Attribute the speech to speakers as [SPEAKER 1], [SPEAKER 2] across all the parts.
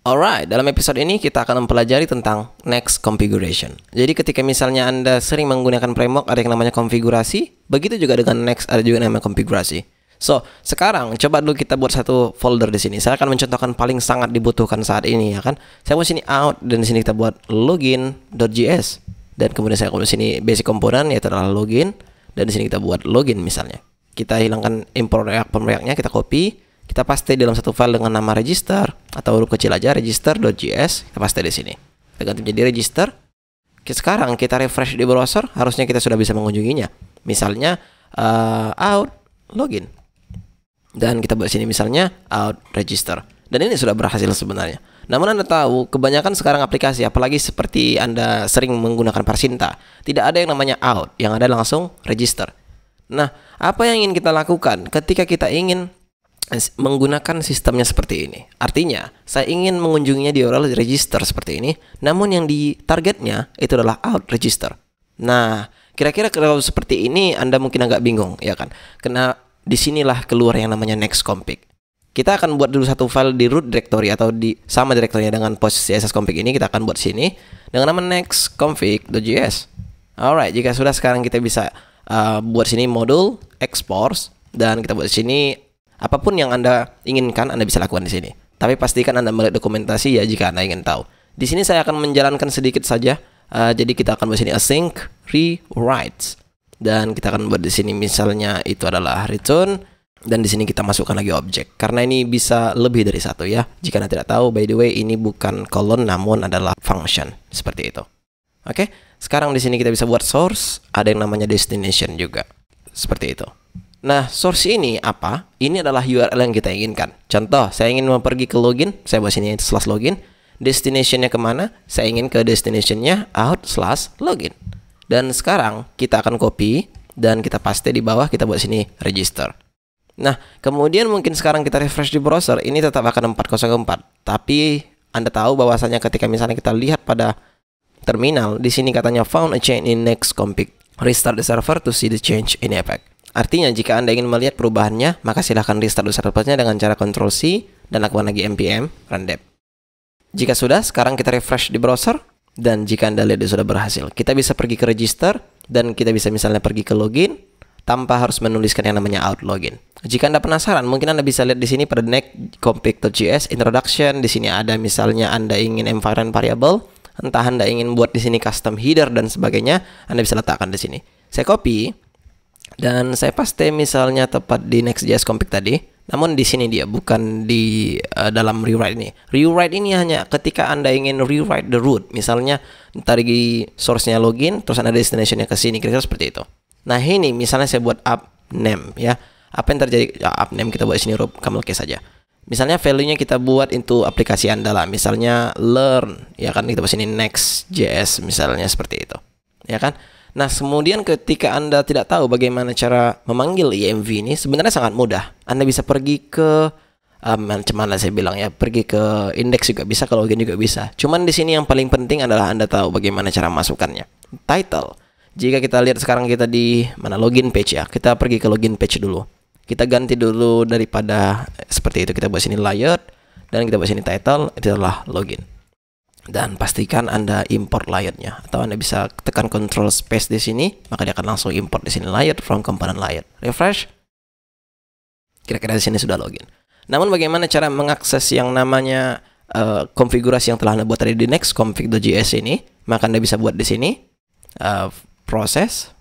[SPEAKER 1] Alright, dalam episode ini kita akan mempelajari tentang next configuration. Jadi ketika misalnya Anda sering menggunakan framework ada yang namanya konfigurasi, begitu juga dengan next ada juga yang namanya konfigurasi. So, sekarang coba dulu kita buat satu folder di sini. Saya akan mencontohkan paling sangat dibutuhkan saat ini ya kan. Saya buat sini out dan di sini kita buat login.js dan kemudian saya buat sini basic component yaitu adalah login dan di sini kita buat login misalnya. Kita hilangkan import React-nya, kita copy. Kita paste dalam satu file dengan nama register atau huruf kecil aja register.js, kita paste di sini. Kita ganti menjadi register. Sekarang kita refresh di browser, harusnya kita sudah bisa mengunjunginya. Misalnya out login. Dan kita buat sini misalnya out register. Dan ini sudah berhasil sebenarnya. Namun Anda tahu, kebanyakan sekarang aplikasi apalagi seperti Anda sering menggunakan Parsinta, tidak ada yang namanya out, yang ada langsung register. Nah, apa yang ingin kita lakukan ketika kita ingin menggunakan sistemnya seperti ini? Artinya, saya ingin mengunjunginya di URL register seperti ini, namun yang di targetnya itu adalah out register. Nah, kira-kira kalau seperti ini Anda mungkin agak bingung, ya kan? Karena disinilah keluar yang namanya next config. Kita akan buat dulu satu file di root directory atau di sama direktorinya dengan post css config ini, kita akan buat sini dengan nama next config.js. Alright, jika sudah sekarang kita bisa buat sini modul export dan kita buat sini apapun yang Anda inginkan, Anda bisa lakukan di sini. Tapi pastikan Anda melihat dokumentasi ya jika Anda ingin tahu. Di sini saya akan menjalankan sedikit saja. Jadi kita akan buat sini async rewrites dan kita akan buat di sini misalnya itu adalah return dan di sini kita masukkan lagi objek. Karena ini bisa lebih dari satu ya. Jika Anda tidak tahu, by the way ini bukan colon namun adalah function seperti itu. Oke, sekarang di sini kita bisa buat source, ada yang namanya destination juga. Seperti itu. Nah, source ini apa? Ini adalah URL yang kita inginkan. Contoh, saya ingin pergi ke login, saya buat sini /login. Destinationnya kemana? Saya ingin ke destinationnya out/login. Dan sekarang kita akan copy dan kita paste di bawah, kita buat sini register. Nah, kemudian mungkin sekarang kita refresh di browser, ini tetap akan 404. Tapi Anda tahu bahwasanya ketika misalnya kita lihat pada terminal, di sini katanya found a change in next config. Restart the server to see the change in effect. Artinya jika Anda ingin melihat perubahannya, maka silahkan restart servernya dengan cara Ctrl+C dan lakukan lagi npm run dev. Jika sudah, sekarang kita refresh di browser dan jika Anda lihat sudah berhasil, kita bisa pergi ke register dan kita bisa misalnya pergi ke login tanpa harus menuliskan yang namanya out login. Jika Anda penasaran, mungkin Anda bisa lihat di sini pada next config.js introduction. Di sini ada misalnya Anda ingin environment variable, entah Anda ingin buat di sini custom header dan sebagainya, Anda bisa letakkan di sini. Saya copy dan saya paste misalnya tepat di next.js config tadi. Namun di sini dia bukan di dalam rewrite ini. Rewrite ini hanya ketika Anda ingin rewrite the root. Misalnya dari source-nya login, terus Anda destination-nya ke sini, kira-kira seperti itu. Nah, ini misalnya saya buat app name ya. Apa yang terjadi? Ya, app name kita buat di sini huruf camel case saja. Misalnya value-nya kita buat itu aplikasi Anda lah. Misalnya learn, ya kan, kita buat sini next.js misalnya seperti itu. Ya kan? Nah, kemudian ketika Anda tidak tahu bagaimana cara memanggil env ini, sebenarnya sangat mudah. Anda bisa pergi ke macam mana saya bilang ya, pergi ke index juga bisa, ke login juga bisa. Cuman di sini yang paling penting adalah Anda tahu bagaimana cara masukkannya. Title. Jika kita lihat sekarang kita di mana login page ya, kita pergi ke login page dulu. Kita ganti dulu daripada seperti itu, kita buat sini layout dan kita buat sini title, itu adalah login. Dan pastikan Anda import layout-nya atau Anda bisa tekan Ctrl space di sini, maka dia akan langsung import di sini layout from component layout. Refresh. Kira-kira di sini sudah login. Namun bagaimana cara mengakses yang namanya konfigurasi yang telah Anda buat tadi di next config.js ini? Maka Anda bisa buat di sini proses.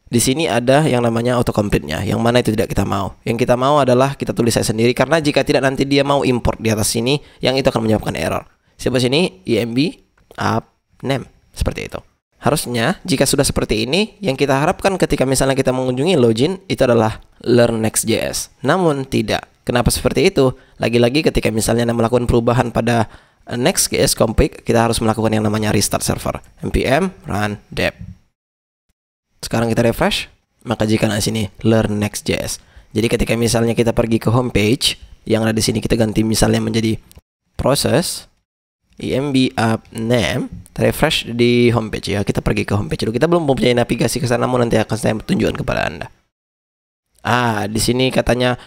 [SPEAKER 1] Di sini ada yang namanya autocomplete-nya, yang mana itu tidak kita mau. Yang kita mau adalah kita tulis saya sendiri, karena jika tidak nanti dia mau import di atas sini, yang itu akan menyebabkan error. Siapa sini env app name seperti itu. Harusnya jika sudah seperti ini, yang kita harapkan ketika misalnya kita mengunjungi login itu adalah learn next.js. Namun tidak. Kenapa seperti itu? Lagi-lagi ketika misalnya Anda melakukan perubahan pada next.js config, kita harus melakukan yang namanya restart server. npm run dev. Sekarang kita refresh, maka jika di sini learn next.js. Jadi ketika misalnya kita pergi ke homepage, yang ada di sini kita ganti misalnya menjadi proses env app name, refresh di homepage ya. Kita pergi ke homepage dulu. Kita belum mempunyai navigasi ke sana, namun nanti akan saya tunjukkan kepada Anda. Di sini katanya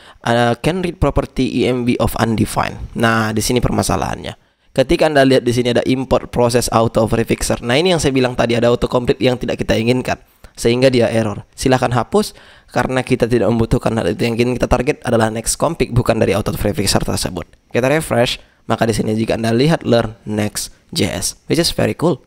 [SPEAKER 1] can read property env of undefined. Nah, di sini permasalahannya. ketika Anda lihat di sini ada import proses auto prefixer. Nah, ini yang saya bilang tadi, ada autocomplete yang tidak kita inginkan sehingga dia error. Silahkan hapus karena kita tidak membutuhkan hal itu. Yang ingin kita target adalah next config, bukan dari auto prefixer tersebut. Kita refresh, maka di sini jika Anda lihat learn next.js, which is very cool.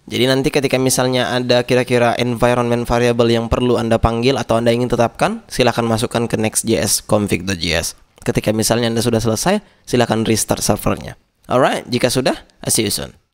[SPEAKER 1] Jadi nanti ketika misalnya ada kira-kira environment variable yang perlu Anda panggil atau Anda ingin tetapkan, silakan masukkan ke next.js config.js. Ketika misalnya Anda sudah selesai, silakan restart servernya. Alright, jika sudah, see you soon.